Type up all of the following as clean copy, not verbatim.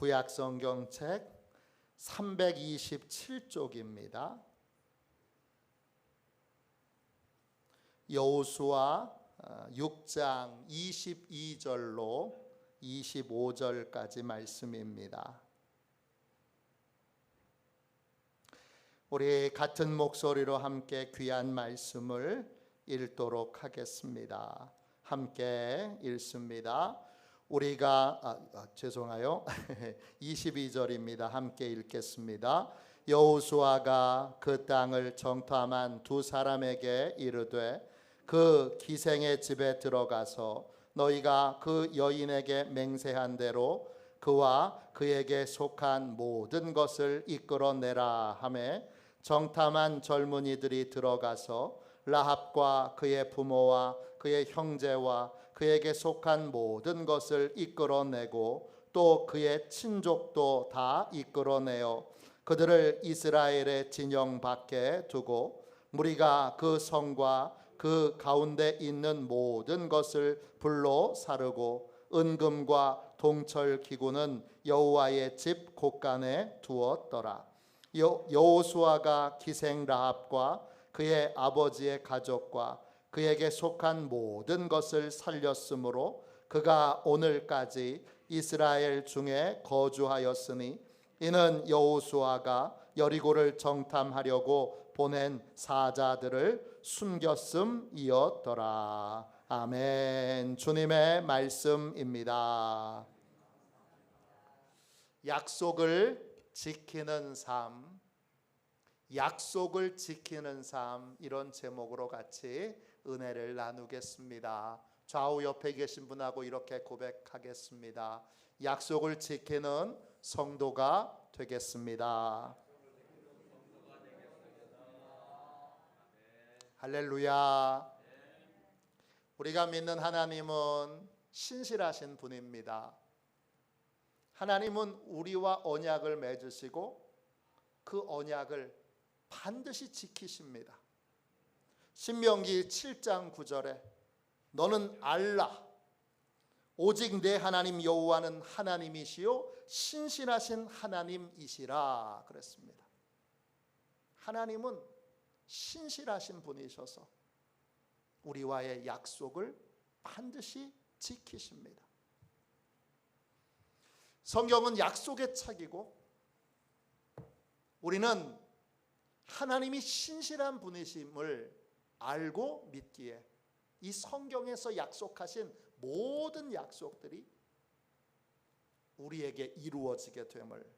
구약 성경책 327쪽입니다. 여호수아 6장 22절로 25절까지 말씀입니다. 우리 같은 목소리로 함께 귀한 말씀을 읽도록 하겠습니다. 함께 읽습니다. 우리가 죄송해요. 22절입니다. 함께 읽겠습니다. 여호수아가 그 땅을 정탐한 두 사람에게 이르되 그 기생의 집에 들어가서 너희가 그 여인에게 맹세한 대로 그와 그에게 속한 모든 것을 이끌어내라 하매 정탐한 젊은이들이 들어가서 라합과 그의 부모와 그의 형제와 그에게 속한 모든 것을 이끌어내고 또 그의 친족도 다 이끌어내어 그들을 이스라엘의 진영 밖에 두고 무리가 그 성과 그 가운데 있는 모든 것을 불로 사르고 은금과 동철 기구는 여호와의 집 곳간에 두었더라. 여호수아가 기생 라합과 그의 아버지의 가족과 그에게 속한 모든 것을 살렸으므로 그가 오늘까지 이스라엘 중에 거주하였으니 이는 여호수아가 여리고를 정탐하려고 보낸 사자들을 숨겼음이었더라. 아멘. 주님의 말씀입니다. 약속을 지키는 삶, 약속을 지키는 삶, 이런 제목으로 같이 은혜를 나누겠습니다. 좌우 옆에 계신 분하고 이렇게 고백하겠습니다. 약속을 지키는 성도가 되겠습니다. 할렐루야. 우리가 믿는 하나님은 신실하신 분입니다. 하나님은 우리와 언약을 맺으시고 그 언약을 반드시 지키십니다. 신명기 7장 9절에 너는 알라 오직 내 하나님 여호와는 하나님이시요 신실하신 하나님이시라 그랬습니다. 하나님은 신실하신 분이셔서 우리와의 약속을 반드시 지키십니다. 성경은 약속의 책이고 우리는 하나님이 신실한 분이심을 알고 믿기에 이 성경에서 약속하신 모든 약속들이 우리에게 이루어지게 됨을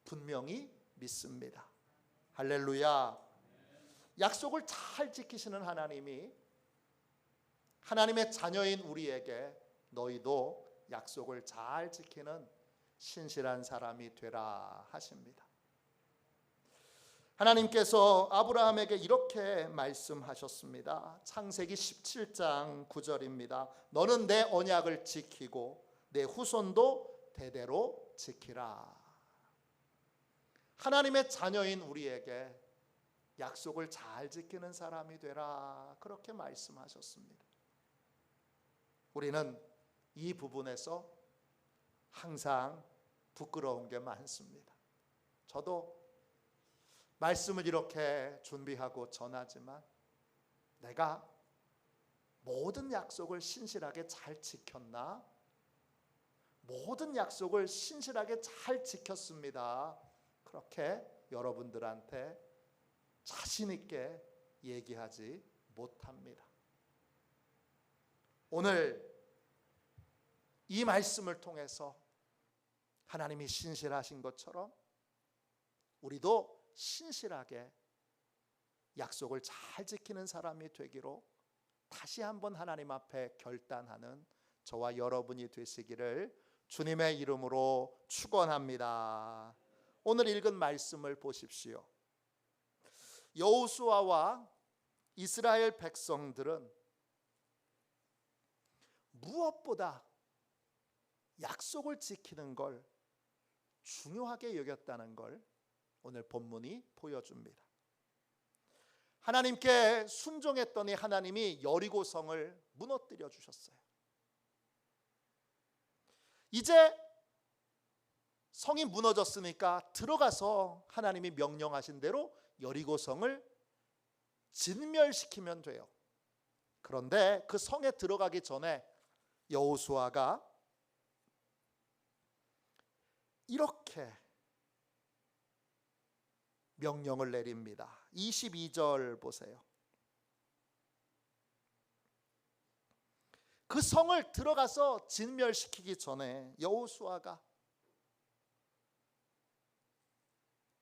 분명히 믿습니다. 할렐루야. 약속을 잘 지키시는 하나님이 하나님의 자녀인 우리에게 너희도 약속을 잘 지키는 신실한 사람이 되라 하십니다. 하나님께서 아브라함에게 이렇게 말씀하셨습니다. 창세기 17장 9절입니다. 너는 내 언약을 지키고 내 후손도 대대로 지키라. 하나님의 자녀인 우리에게 약속을 잘 지키는 사람이 되라, 그렇게 말씀하셨습니다. 우리는 이 부분에서 항상 부끄러운 게 많습니다. 저도 말씀을 이렇게 준비하고 전하지만 내가 모든 약속을 신실하게 잘 지켰나? 모든 약속을 신실하게 잘 지켰습니다. 그렇게 여러분들한테 자신 있게 얘기하지 못합니다. 오늘 이 말씀을 통해서 하나님이 신실하신 것처럼 우리도 신실하게 약속을 잘 지키는 사람이 되기로 다시 한번 하나님 앞에 결단하는 저와 여러분이 되시기를 주님의 이름으로 축원합니다. 오늘 읽은 말씀을 보십시오. 여호수아와 이스라엘 백성들은 무엇보다 약속을 지키는 걸 중요하게 여겼다는 걸 오늘 본문이 보여줍니다. 하나님께 순종했더니 하나님이 여리고성을 무너뜨려 주셨어요. 이제 성이 무너졌으니까 들어가서 하나님이 명령하신 대로 여리고성을 진멸시키면 돼요. 그런데 그 성에 들어가기 전에 여호수아가 이렇게 명령을 내립니다. 22절 보세요. 그 성을 들어가서 진멸시키기 전에 여호수아가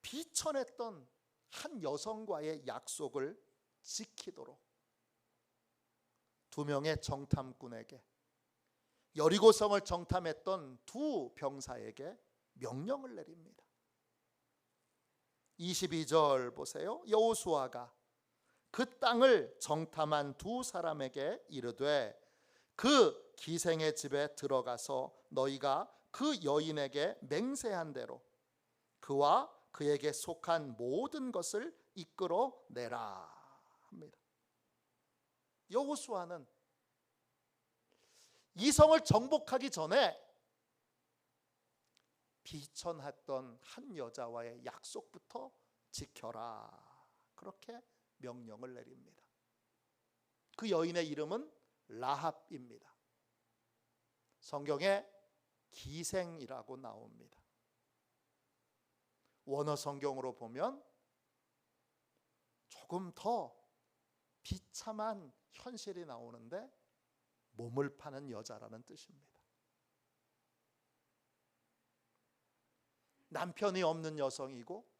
비천했던 한 여성과의 약속을 지키도록 2명의 정탐꾼에게, 여리고성을 정탐했던 2 병사에게 명령을 내립니다. 22절 보세요. 여호수아가 그 땅을 정탐한 2 사람에게 이르되 그 기생의 집에 들어가서 너희가 그 여인에게 맹세한 대로 그와 그에게 속한 모든 것을 이끌어내라 합니다. 여호수아는 이 성을 정복하기 전에 비천했던 한 여자와의 약속부터 지켜라, 그렇게 명령을 내립니다. 그 여인의 이름은 라합입니다. 성경에 기생이라고 나옵니다. 원어 성경으로 보면 조금 더 비참한 현실이 나오는데 몸을 파는 여자라는 뜻입니다. 남편이 없는 여성이고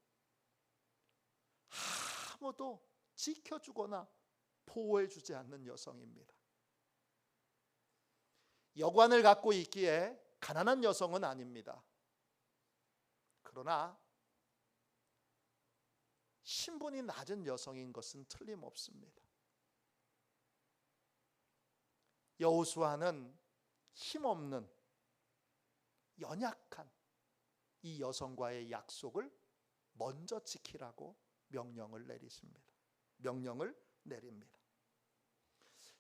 아무도 지켜주거나 보호해주지 않는 여성입니다. 여관을 갖고 있기에 가난한 여성은 아닙니다. 그러나 신분이 낮은 여성인 것은 틀림없습니다. 여호수아는 힘없는 연약한 이 여성과의 약속을 먼저 지키라고 명령을 내립니다.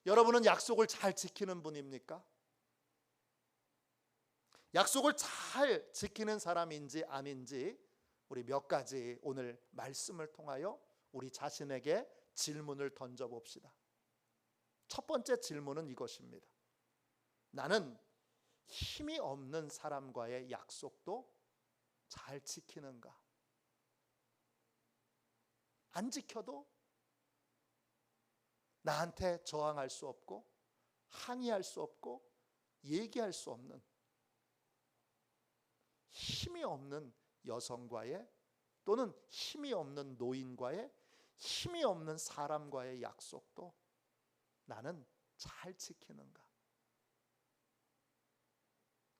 여러분은 약속을 잘 지키는 분입니까? 약속을 잘 지키는 사람인지 아닌지 우리 몇 가지 오늘 말씀을 통하여 우리 자신에게 질문을 던져봅시다. 첫 번째 질문은 이것입니다. 나는 힘이 없는 사람과의 약속도 잘 지키는가? 안 지켜도 나한테 저항할 수 없고 항의할 수 없고 얘기할 수 없는 힘이 없는 여성과의 또는 힘이 없는 노인과의 힘이 없는 사람과의 약속도 나는 잘 지키는가?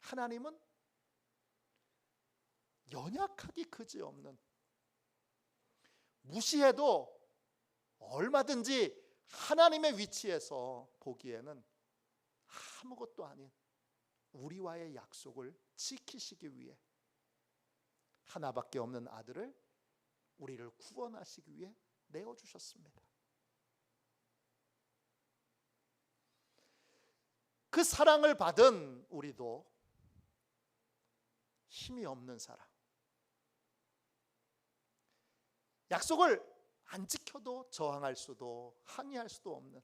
하나님은 연약하기 그지없는, 무시해도 얼마든지 하나님의 위치에서 보기에는 아무것도 아닌 우리와의 약속을 지키시기 위해 하나밖에 없는 아들을 우리를 구원하시기 위해 내어주셨습니다. 그 사랑을 받은 우리도 힘이 없는 사람, 약속을 안 지켜도 저항할 수도 항의할 수도 없는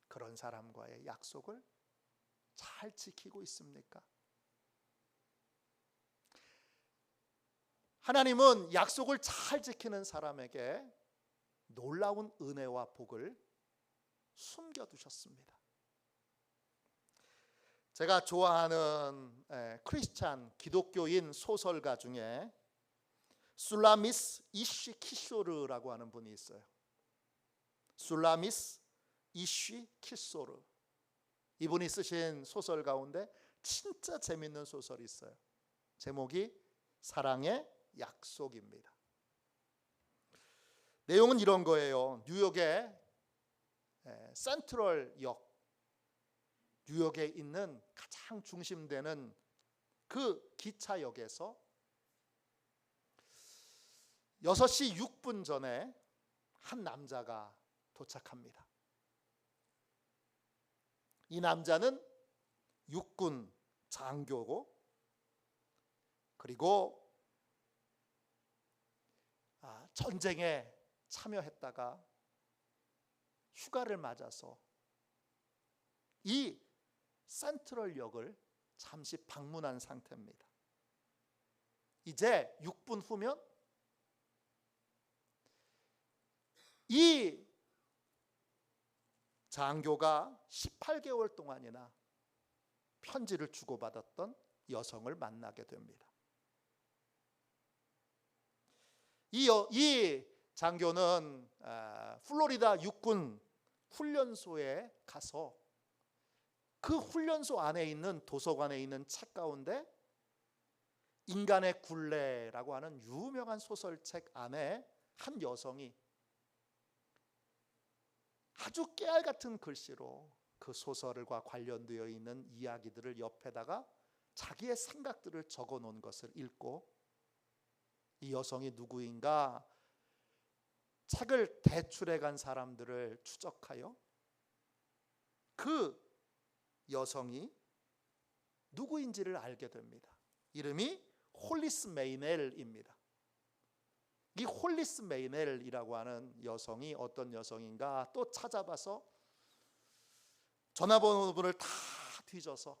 그런 사람과의 약속을 잘 지키고 있습니까? 하나님은 약속을 잘 지키는 사람에게 놀라운 은혜와 복을 숨겨두셨습니다. 제가 좋아하는 크리스찬 기독교인 소설가 중에 술라미스 이쉬 키소르라고 하는 분이 있어요. 술라미스 이쉬 키소르, 이분이 쓰신 소설 가운데 진짜 재밌는 소설이 있어요. 제목이 사랑의 약속입니다. 내용은 이런 거예요. 뉴욕의 센트럴역, 뉴욕에 있는 가장 중심되는 그 기차역에서 6시 6분 전에 한 남자가 도착합니다. 이 남자는 육군 장교고 그리고 전쟁에 참여했다가 휴가를 맞아서 이 센트럴역을 잠시 방문한 상태입니다. 이제 6분 후면 이 장교가 18개월 동안이나 편지를 주고받았던 여성을 만나게 됩니다. 이 장교는 플로리다 육군 훈련소에 가서 그 훈련소 안에 있는 도서관에 있는 책 가운데 인간의 굴레라고 하는 유명한 소설책 안에 한 여성이 아주 깨알 같은 글씨로 그 소설과 관련되어 있는 이야기들을 옆에다가 자기의 생각들을 적어 놓은 것을 읽고 이 여성이 누구인가 책을 대출해 간 사람들을 추적하여 그 여성이 누구인지를 알게 됩니다. 이름이 홀리스 메이넬입니다. 이 홀리스 메이넬이라고 하는 여성이 어떤 여성인가 또 찾아봐서 전화번호를 다 뒤져서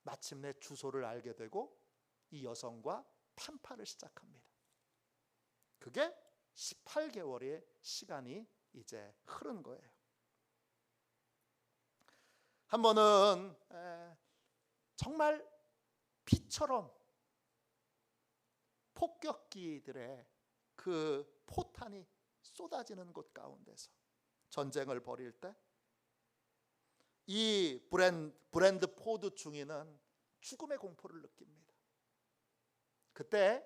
마침내 주소를 알게 되고 이 여성과 펜팔을 시작합니다. 그게 18개월의 시간이 이제 흐른 거예요. 한 번은 정말 비처럼 폭격기들의 그 포탄이 쏟아지는 곳 가운데서 전쟁을 벌일 때 이 브랜드 포드 중위는 죽음의 공포를 느낍니다. 그때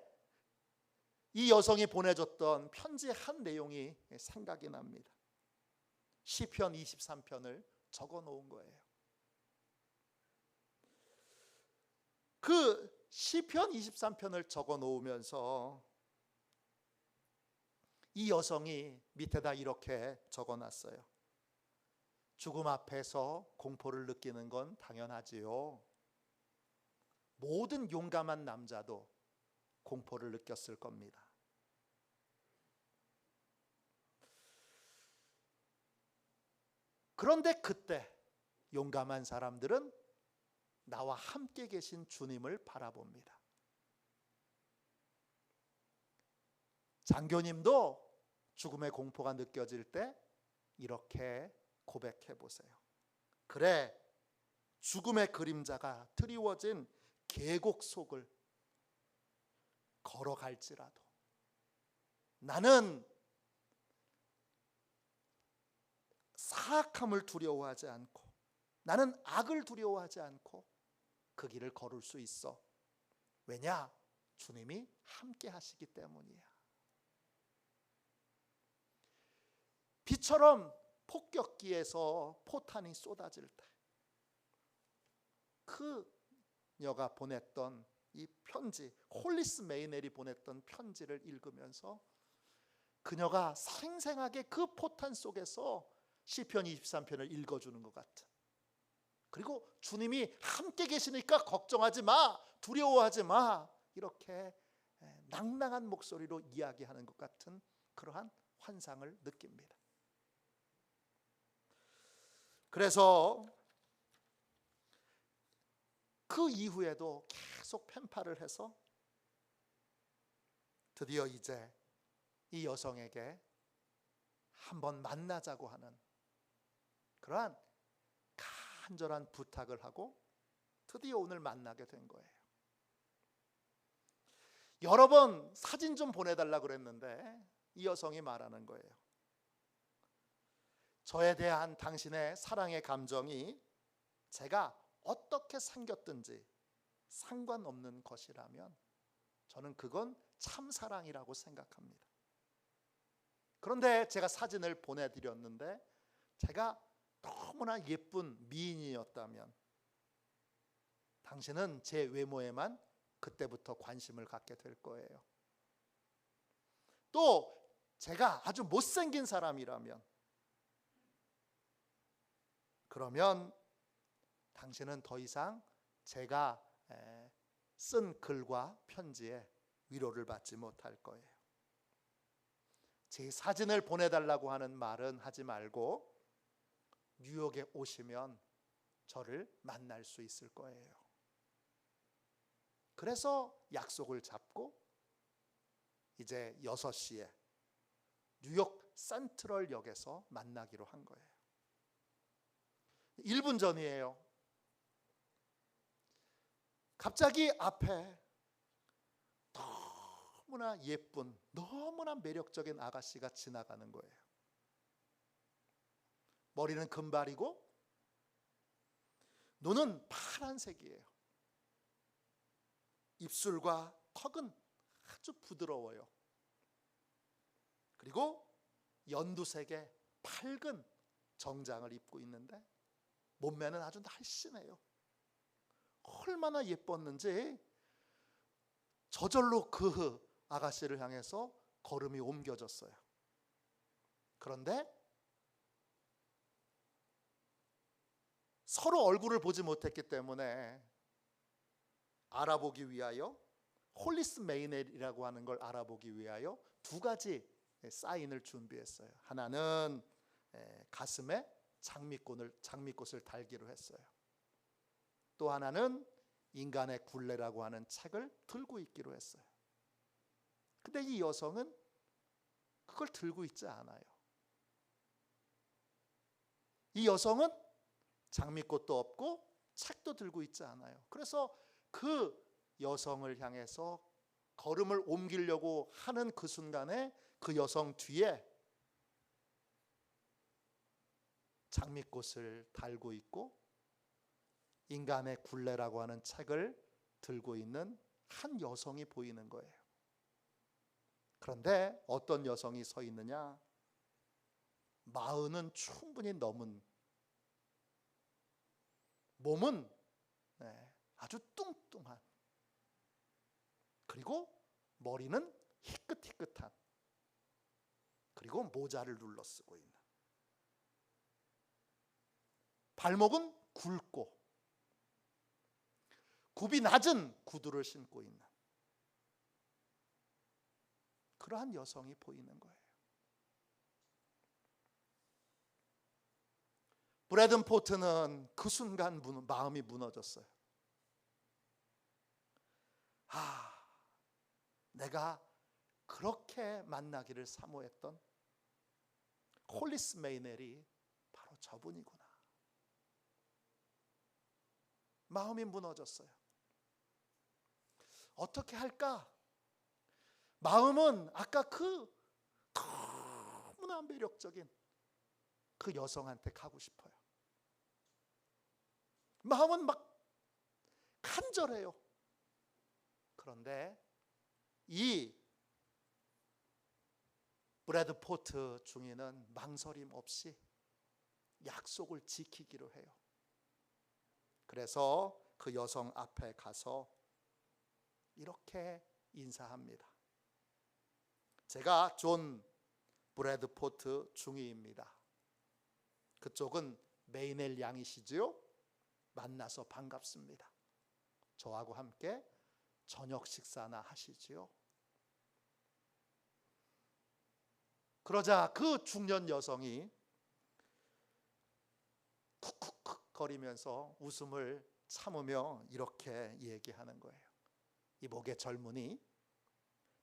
이 여성이 보내줬던 편지의 한 내용이 생각이 납니다. 시편 23편을 적어 놓은 거예요. 그 시편 23편을 적어 놓으면서 이 여성이 밑에다 이렇게 적어 놨어요. 죽음 앞에서 공포를 느끼는 건 당연하지요. 모든 용감한 남자도 공포를 느꼈을 겁니다. 그런데 그때 용감한 사람들은 나와 함께 계신 주님을 바라봅니다. 장교님도 죽음의 공포가 느껴질 때 이렇게 고백해 보세요. 그래, 죽음의 그림자가 드리워진 계곡 속을 걸어갈지라도 나는 사악함을 두려워하지 않고 나는 악을 두려워하지 않고 그 길을 걸을 수 있어. 왜냐? 주님이 함께 하시기 때문이야. 비처럼 폭격기에서 포탄이 쏟아질 때 그녀가 보냈던 이 편지, 홀리스 메이넬이 보냈던 편지를 읽으면서 그녀가 생생하게 그 포탄 속에서 시편 23편을 읽어주는 것 같은, 그리고 주님이 함께 계시니까 걱정하지 마, 두려워하지 마, 이렇게 낭낭한 목소리로 이야기하는 것 같은 그러한 환상을 느낍니다. 그래서 그 이후에도 계속 펜팔을 해서 드디어 이제 이 여성에게 한번 만나자고 하는 그러한 간절한 부탁을 하고 드디어 오늘 만나게 된 거예요. 여러 번 사진 좀 보내달라 그랬는데 이 여성이 말하는 거예요. 저에 대한 당신의 사랑의 감정이 제가 어떻게 생겼든지 상관없는 것이라면 저는 그건 참 사랑이라고 생각합니다. 그런데 제가 사진을 보내드렸는데 제가 너무나 예쁜 미인이었다면 당신은 제 외모에만 그때부터 관심을 갖게 될 거예요. 또 제가 아주 못생긴 사람이라면 그러면 당신은 더 이상 제가 쓴 글과 편지에 위로를 받지 못할 거예요. 제 사진을 보내달라고 하는 말은 하지 말고 뉴욕에 오시면 저를 만날 수 있을 거예요. 그래서 약속을 잡고 이제 6시에 뉴욕 센트럴역에서 만나기로 한 거예요. 1분 전이에요. 갑자기 앞에 너무나 예쁜, 너무나 매력적인 아가씨가 지나가는 거예요. 머리는 금발이고 눈은 파란색이에요. 입술과 턱은 아주 부드러워요. 그리고 연두색의 밝은 정장을 입고 있는데 몸매는 아주 날씬해요. 얼마나 예뻤는지 저절로 그 아가씨를 향해서 걸음이 옮겨졌어요. 그런데 서로 얼굴을 보지 못했기 때문에 알아보기 위하여, 홀리스 메이넬이라고 하는 걸 알아보기 위하여 2가지 사인을 준비했어요. 하나는 가슴에 장미꽃을 달기로 했어요. 또 하나는 인간의 굴레라고 하는 책을 들고 있기로 했어요. 근데 이 여성은 그걸 들고 있지 않아요. 이 여성은 장미꽃도 없고 책도 들고 있지 않아요. 그래서 그 여성을 향해서 걸음을 옮기려고 하는 그 순간에 그 여성 뒤에 장미꽃을 달고 있고 인간의 굴레라고 하는 책을 들고 있는 한 여성이 보이는 거예요. 그런데 어떤 여성이 서 있느냐? 40은 충분히 넘은, 몸은 아주 뚱뚱한, 그리고 머리는 희끗희끗한, 그리고 모자를 눌러 쓰고 있는, 발목은 굵고 굽이 낮은 구두를 신고 있는 그러한 여성이 보이는 거예요. 브래든 포트는 그 순간 마음이 무너졌어요. 내가 그렇게 만나기를 사모했던 홀리스 메이넬이 바로 저분이구나. 마음이 무너졌어요. 어떻게 할까? 마음은 아까 그 너무나 매력적인 그 여성한테 가고 싶어요. 마음은 막 간절해요. 그런데 이 브래드 포트 중위는 망설임 없이 약속을 지키기로 해요. 그래서 그 여성 앞에 가서 이렇게 인사합니다. 제가 존 브래드 포트 중위입니다. 그쪽은 메이넬 양이시지요? 만나서 반갑습니다. 저하고 함께 저녁 식사나 하시지요? 그러자 그 중년 여성이 쿡쿡쿡 거리면서 웃음을 참으며 이렇게 얘기하는 거예요. 이 목의 젊은이,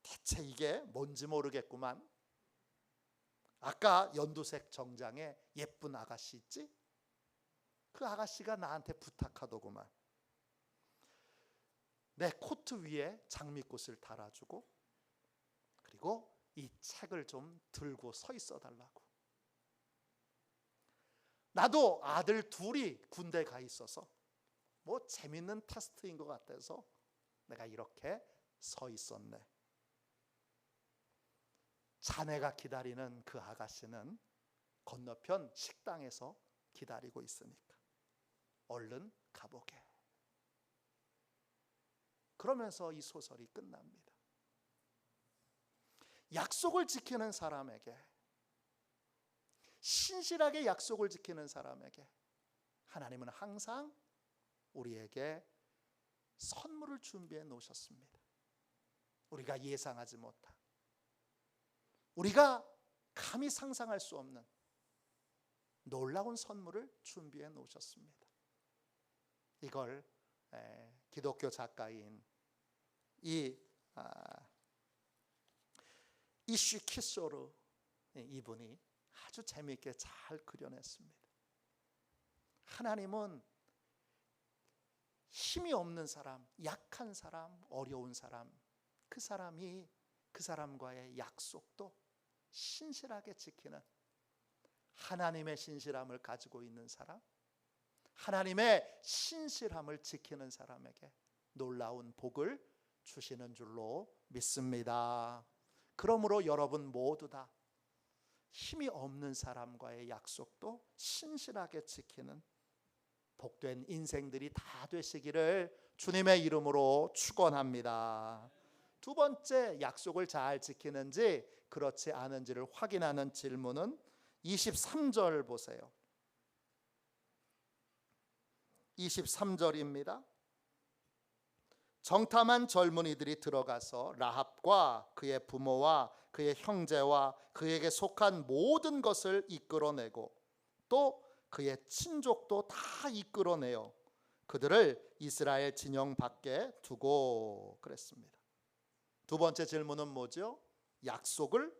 대체 이게 뭔지 모르겠구만. 아까 연두색 정장에 예쁜 아가씨 있지? 그 아가씨가 나한테 부탁하더구만. 내 코트 위에 장미꽃을 달아주고, 그리고 이 책을 좀 들고 서 있어 달라고. 나도 아들 둘이 군대 가 있어서 뭐 재밌는 테스트인 것 같아서 내가 이렇게 서 있었네. 자네가 기다리는 그 아가씨는 건너편 식당에서 기다리고 있으니까 얼른 가보게. 그러면서 이 소설이 끝납니다. 약속을 지키는 사람에게, 신실하게 약속을 지키는 사람에게 하나님은 항상 우리에게 선물을 준비해 놓으셨습니다. 우리가 예상하지 못한, 우리가 감히 상상할 수 없는 놀라운 선물을 준비해 놓으셨습니다. 이걸 기독교 작가인 이슈키소르 이분이 아주 재미있게 잘 그려냈습니다. 하나님은 힘이 없는 사람, 약한 사람, 어려운 사람, 그 사람이 그 사람과의 약속도 신실하게 지키는, 하나님의 신실함을 가지고 있는 사람, 하나님의 신실함을 지키는 사람에게 놀라운 복을 주시는 줄로 믿습니다. 그러므로 여러분 모두 다 힘이 없는 사람과의 약속도 신실하게 지키는 복된 인생들이 다 되시기를 주님의 이름으로 축원합니다. 두 번째, 약속을 잘 지키는지 그렇지 않은지를 확인하는 질문은 23절 보세요. 23절입니다. 정탐한 젊은이들이 들어가서 라합과 그의 부모와 그의 형제와 그에게 속한 모든 것을 이끌어내고 또 그의 친족도 다 이끌어내어 그들을 이스라엘 진영 밖에 두고 그랬습니다. 두 번째 질문은 뭐죠? 약속을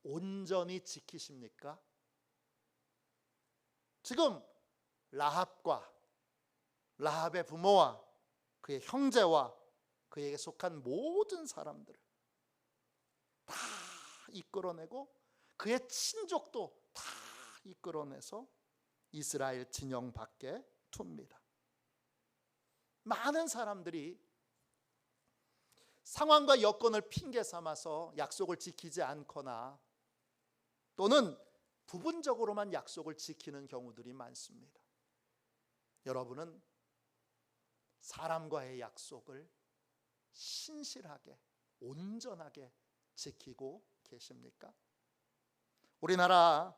온전히 지키십니까? 지금 라합의 부모와 그의 형제와 그에게 속한 모든 사람들을 다 이끌어내고 그의 친족도 다 이끌어내서 이스라엘 진영 밖에 둡니다. 많은 사람들이 상황과 여건을 핑계 삼아서 약속을 지키지 않거나 또는 부분적으로만 약속을 지키는 경우들이 많습니다. 여러분은 사람과의 약속을 신실하게, 온전하게 지키고 계십니까? 우리나라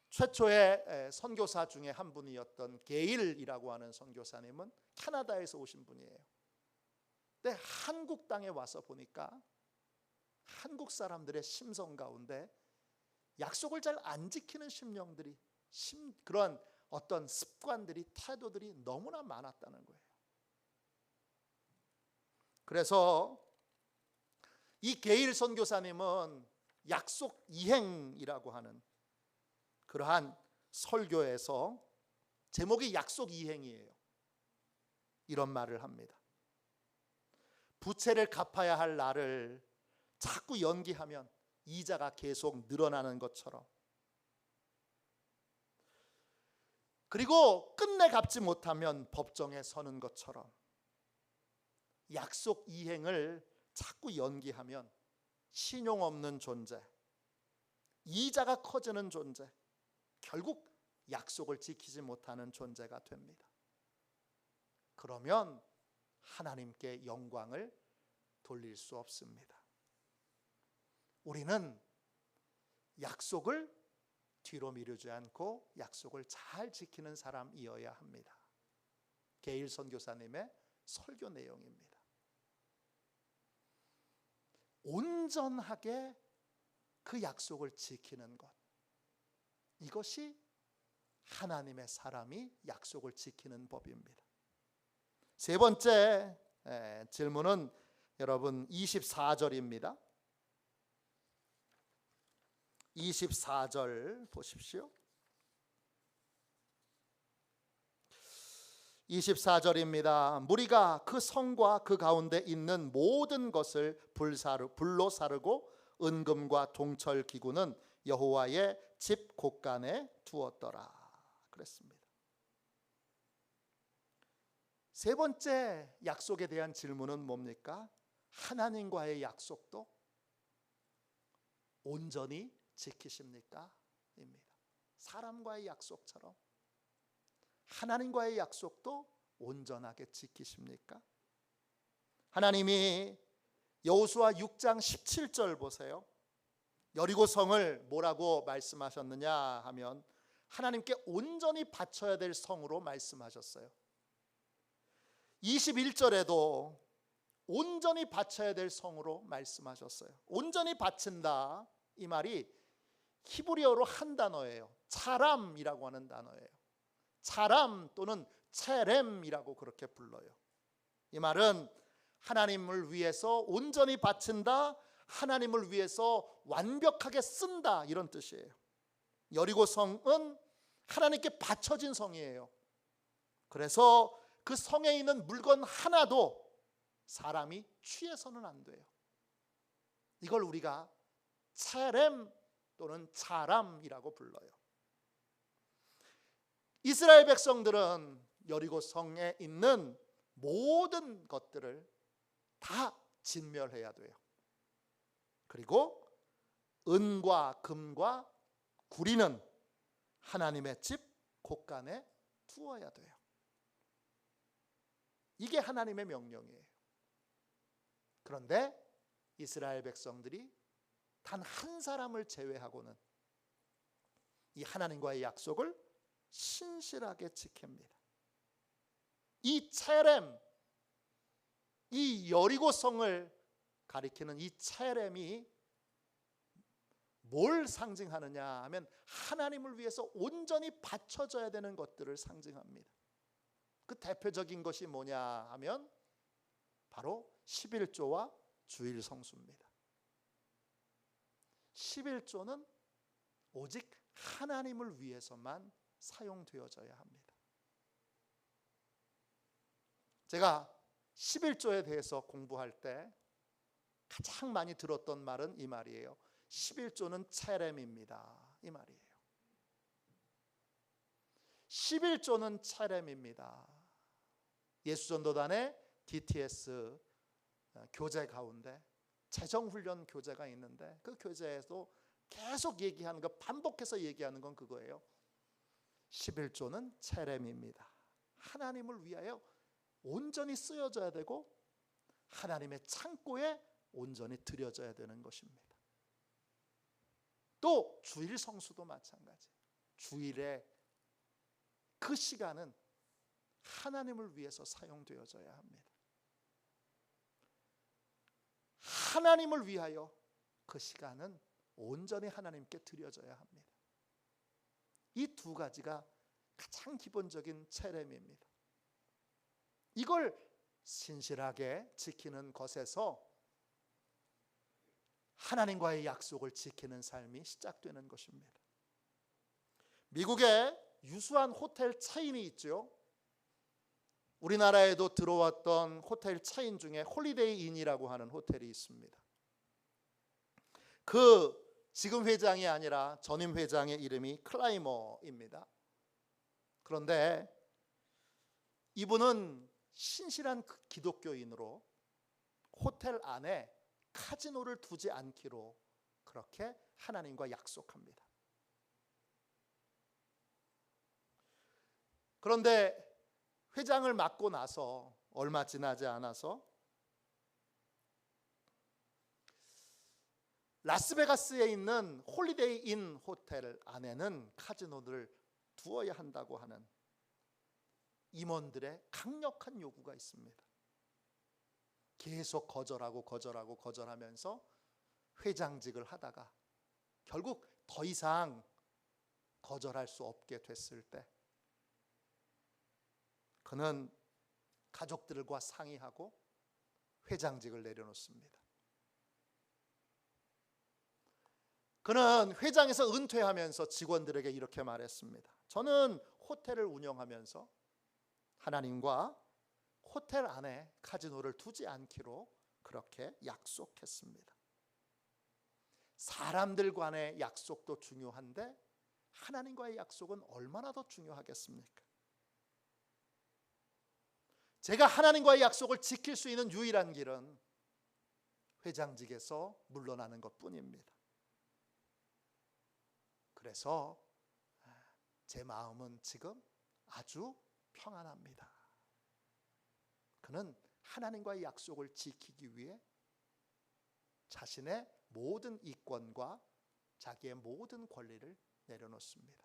최초의 선교사 중에 한 분이었던 게일이라고 하는 선교사님은 캐나다에서 오신 분이에요. 근데 한국 땅에 와서 보니까 한국 사람들의 심성 가운데 약속을 잘 안 지키는 심령들이, 그런 어떤 습관들이, 태도들이 너무나 많았다는 거예요. 그래서 이 게일 선교사님은 약속 이행이라고 하는 그러한 설교에서, 제목이 약속 이행이에요, 이런 말을 합니다. 부채를 갚아야 할 날을 자꾸 연기하면 이자가 계속 늘어나는 것처럼, 그리고 끝내 갚지 못하면 법정에 서는 것처럼 약속 이행을 자꾸 연기하면 신용 없는 존재, 이자가 커지는 존재, 결국 약속을 지키지 못하는 존재가 됩니다. 그러면 하나님께 영광을 돌릴 수 없습니다. 우리는 약속을 뒤로 미루지 않고 약속을 잘 지키는 사람이어야 합니다. 게일 선교사님의 설교 내용입니다. 온전하게 그 약속을 지키는 것, 이것이 하나님의 사람이 약속을 지키는 법입니다. 세 번째 질문은 여러분 24절입니다. 24절 보십시오. 24절입니다. 무리가 그 성과 그 가운데 있는 모든 것을 불로 사르고 은금과 동철 기구는 여호와의 집 곳간에 두었더라 그랬습니다. 세 번째 약속에 대한 질문은 뭡니까? 하나님과의 약속도 온전히 지키십니까? 입니다. 사람과의 약속처럼 하나님과의 약속도 온전하게 지키십니까? 하나님이 여호수아 6장 17절 보세요. 여리고성을 뭐라고 말씀하셨느냐 하면 하나님께 온전히 바쳐야 될 성으로 말씀하셨어요. 21절에도 온전히 바쳐야 될 성으로 말씀하셨어요. 온전히 바친다, 이 말이 히브리어로 한 단어예요. 차람이라고 하는 단어예요. 차람 또는 체렘이라고 그렇게 불러요. 이 말은 하나님을 위해서 온전히 바친다, 하나님을 위해서 완벽하게 쓴다, 이런 뜻이에요. 여리고 성은 하나님께 바쳐진 성이에요. 그래서 그 성에 있는 물건 하나도 사람이 취해서는 안 돼요. 이걸 우리가 체렘 또는 차람이라고 불러요. 이스라엘 백성들은 여리고 성에 있는 모든 것들을 다 진멸해야 돼요. 그리고 은과 금과 구리는 하나님의 집 곳간에 두어야 돼요. 이게 하나님의 명령이에요. 그런데 이스라엘 백성들이 단 한 사람을 제외하고는 이 하나님과의 약속을 신실하게 지킵니다. 이 체렘, 이 여리고성을 가리키는 이 체렘이 뭘 상징하느냐 하면 하나님을 위해서 온전히 바쳐져야 되는 것들을 상징합니다. 그 대표적인 것이 뭐냐 하면 바로 11조와 주일 성수입니다. 11조는 오직 하나님을 위해서만 사용되어져야 합니다. 제가 11조에 대해서 공부할 때 가장 많이 들었던 말은 이 말이에요. 11조는 체렘입니다, 이 말이에요. 11조는 체렘입니다. 예수전도단의 DTS 교재 가운데 재정훈련 교재가 있는데 그 교재에서 계속 얘기하는 거, 반복해서 얘기하는 건 그거예요. 11조는 체렘입니다. 하나님을 위하여 온전히 쓰여져야 되고 하나님의 창고에 온전히 드려져야 되는 것입니다. 또 주일 성수도 마찬가지. 주일에 그 시간은 하나님을 위해서 사용되어져야 합니다. 하나님을 위하여 그 시간은 온전히 하나님께 드려져야 합니다. 이 두 가지가 가장 기본적인 체렘입니다. 이걸 신실하게 지키는 것에서 하나님과의 약속을 지키는 삶이 시작되는 것입니다. 미국에 유수한 호텔 체인이 있죠. 우리나라에도 들어왔던 호텔 체인 중에 홀리데이 인이라고 하는 호텔이 있습니다. 그 지금 회장이 아니라 전임 회장의 이름이 클라이머입니다. 그런데 이분은 신실한 기독교인으로 호텔 안에 카지노를 두지 않기로 그렇게 하나님과 약속합니다. 그런데 회장을 맡고 나서 얼마 지나지 않아서 라스베가스에 있는 홀리데이 인 호텔 안에는 카지노를 두어야 한다고 하는 임원들의 강력한 요구가 있습니다. 계속 거절하면서 회장직을 하다가 결국 더 이상 거절할 수 없게 됐을 때 그는 가족들과 상의하고 회장직을 내려놓습니다. 그는 회장에서 은퇴하면서 직원들에게 이렇게 말했습니다. 저는 호텔을 운영하면서 하나님과 호텔 안에 카지노를 두지 않기로 그렇게 약속했습니다. 사람들 간의 약속도 중요한데 하나님과의 약속은 얼마나 더 중요하겠습니까? 제가 하나님과의 약속을 지킬 수 있는 유일한 길은 회장직에서 물러나는 것뿐입니다. 그래서 제 마음은 지금 아주 평안합니다. 그는 하나님과의 약속을 지키기 위해 자신의 모든 이권과 자기의 모든 권리를 내려놓습니다.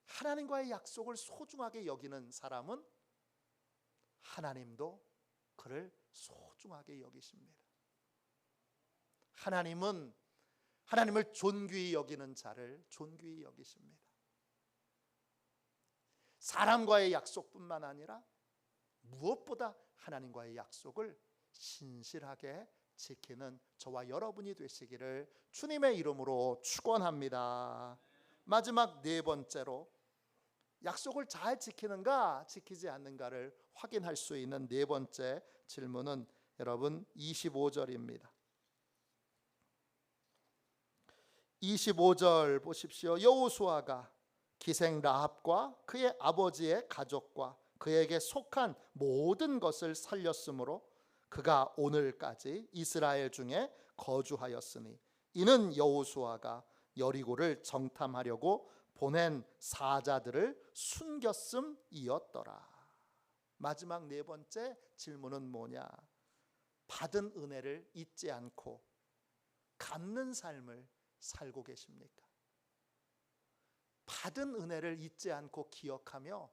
하나님과의 약속을 소중하게 여기는 사람은 하나님도 그를 소중하게 여기십니다. 하나님은 하나님을 존귀히 여기는 자를 존귀히 여기십니다. 사람과의 약속뿐만 아니라 무엇보다 하나님과의 약속을 신실하게 지키는 저와 여러분이 되시기를 주님의 이름으로 축원합니다. 마지막 네 번째로 약속을 잘 지키는가 지키지 않는가를 확인할 수 있는 네 번째 질문은 여러분 25절입니다. 25절 보십시오. 여호수아가 기생 라합과 그의 아버지의 가족과 그에게 속한 모든 것을 살렸으므로 그가 오늘까지 이스라엘 중에 거주하였으니 이는 여호수아가 여리고를 정탐하려고 보낸 사자들을 숨겼음이었더라. 마지막 네 번째 질문은 뭐냐? 받은 은혜를 잊지 않고 갚는 삶을 살고 계십니까? 받은 은혜를 잊지 않고 기억하며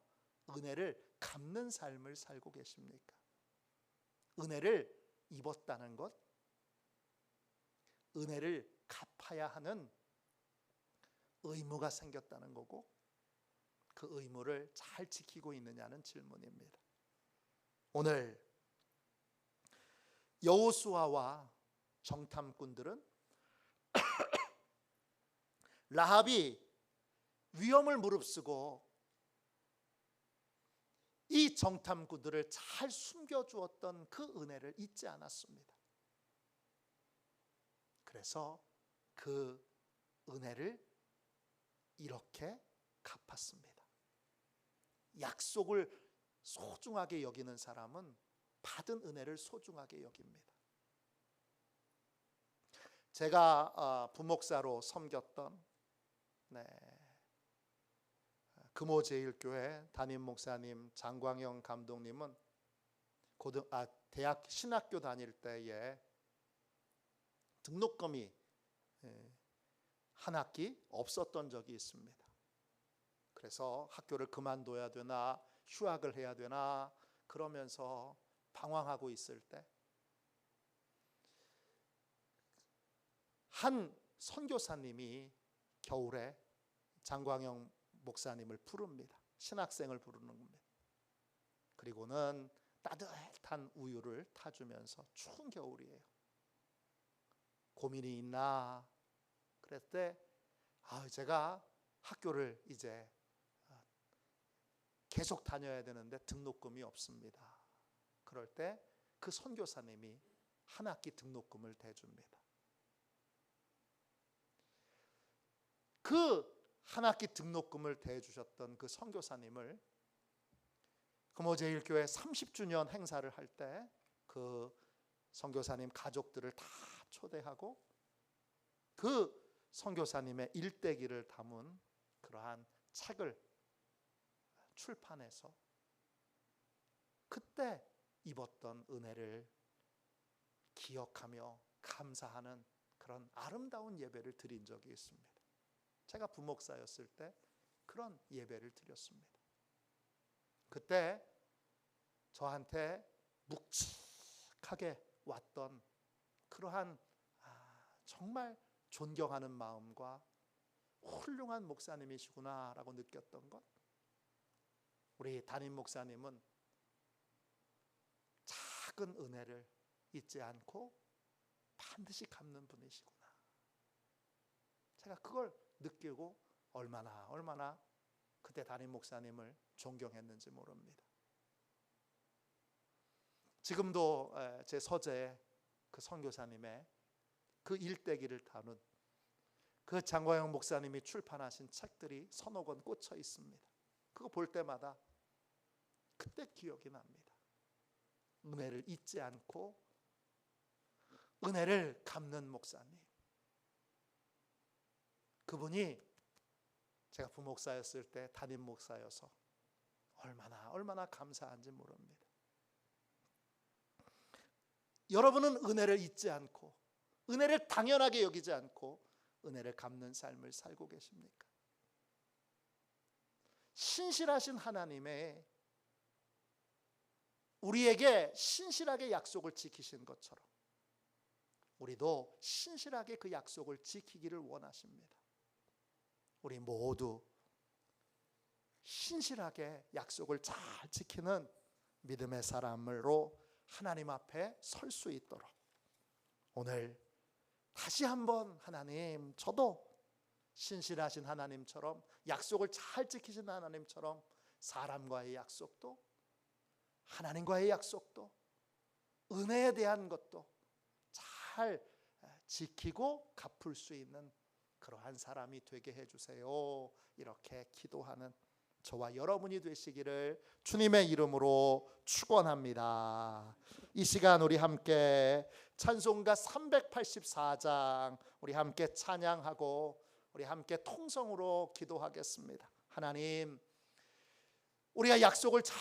은혜를 갚는 삶을 살고 계십니까? 은혜를 입었다는 것, 은혜를 갚아야 하는 의무가 생겼다는 거고 그 의무를 잘 지키고 있느냐는 질문입니다. 오늘 여호수아와 정탐꾼들은 라합이 위험을 무릅쓰고 이 정탐꾼들을 잘 숨겨주었던 그 은혜를 잊지 않았습니다. 그래서 그 은혜를 이렇게 갚았습니다. 약속을 소중하게 여기는 사람은 받은 은혜를 소중하게 여깁니다. 제가 부목사로 섬겼던 금호제일교회 담임 목사님 장광영 감독님은 대학 신학교 다닐 때에 등록금이 한 학기 없었던 적이 있습니다. 그래서 학교를 그만둬야 되나 휴학을 해야 되나 그러면서 방황하고 있을 때 한 선교사님이 겨울에 장광영 목사님을 부릅니다. 신학생을 부르는 겁니다. 그리고는 따뜻한 우유를 타주면서 추운 겨울이에요. 고민이 있나? 그랬을 때 제가 학교를 이제 계속 다녀야 되는데 등록금이 없습니다. 그럴 때 그 선교사님이 한 학기 등록금을 대줍니다. 그 한 학기 등록금을 대주셨던 그 선교사님을 금호제일교회 30주년 행사를 할 때 그 선교사님 가족들을 다 초대하고 그 선교사님의 일대기를 담은 그러한 책을 출판해서 그때 입었던 은혜를 기억하며 감사하는 그런 아름다운 예배를 드린 적이 있습니다. 제가 부목사였을 때 그런 예배를 드렸습니다. 그때 저한테 묵직하게 왔던 그러한 정말 존경하는 마음과 훌륭한 목사님이시구나라고 느꼈던 것, 우리 담임 목사님은 작은 은혜를 잊지 않고 반드시 갚는 분이시구나. 제가 그걸 느끼고 얼마나 그때 담임 목사님을 존경했는지 모릅니다. 지금도 제 서재에 그 선교사님의 그 일대기를 다룬 그 장광영 목사님이 출판하신 책들이 서너 권 꽂혀 있습니다. 그거 볼 때마다 그때 기억이 납니다. 은혜를 잊지 않고 은혜를 갚는 목사님, 그분이 제가 부목사였을 때 담임 목사여서 얼마나 감사한지 모릅니다. 여러분은 은혜를 잊지 않고 은혜를 당연하게 여기지 않고 은혜를 갚는 삶을 살고 계십니까? 신실하신 하나님의 우리에게 신실하게 약속을 지키신 것처럼 우리도 신실하게 그 약속을 지키기를 원하십니다. 우리 모두 신실하게 약속을 잘 지키는 믿음의 사람으로 하나님 앞에 설 수 있도록 오늘 다시 한번 하나님, 저도 신실하신 하나님처럼 약속을 잘 지키신 하나님처럼 사람과의 약속도 하나님과의 약속도 은혜에 대한 것도 잘 지키고 갚을 수 있는 그러한 사람이 되게 해주세요. 이렇게 기도하는 저와 여러분이 되시기를 주님의 이름으로 축원합니다. 이 시간 우리 함께 찬송가 384장 우리 함께 찬양하고 우리 함께 통성으로 기도하겠습니다. 하나님, 우리가 약속을 잘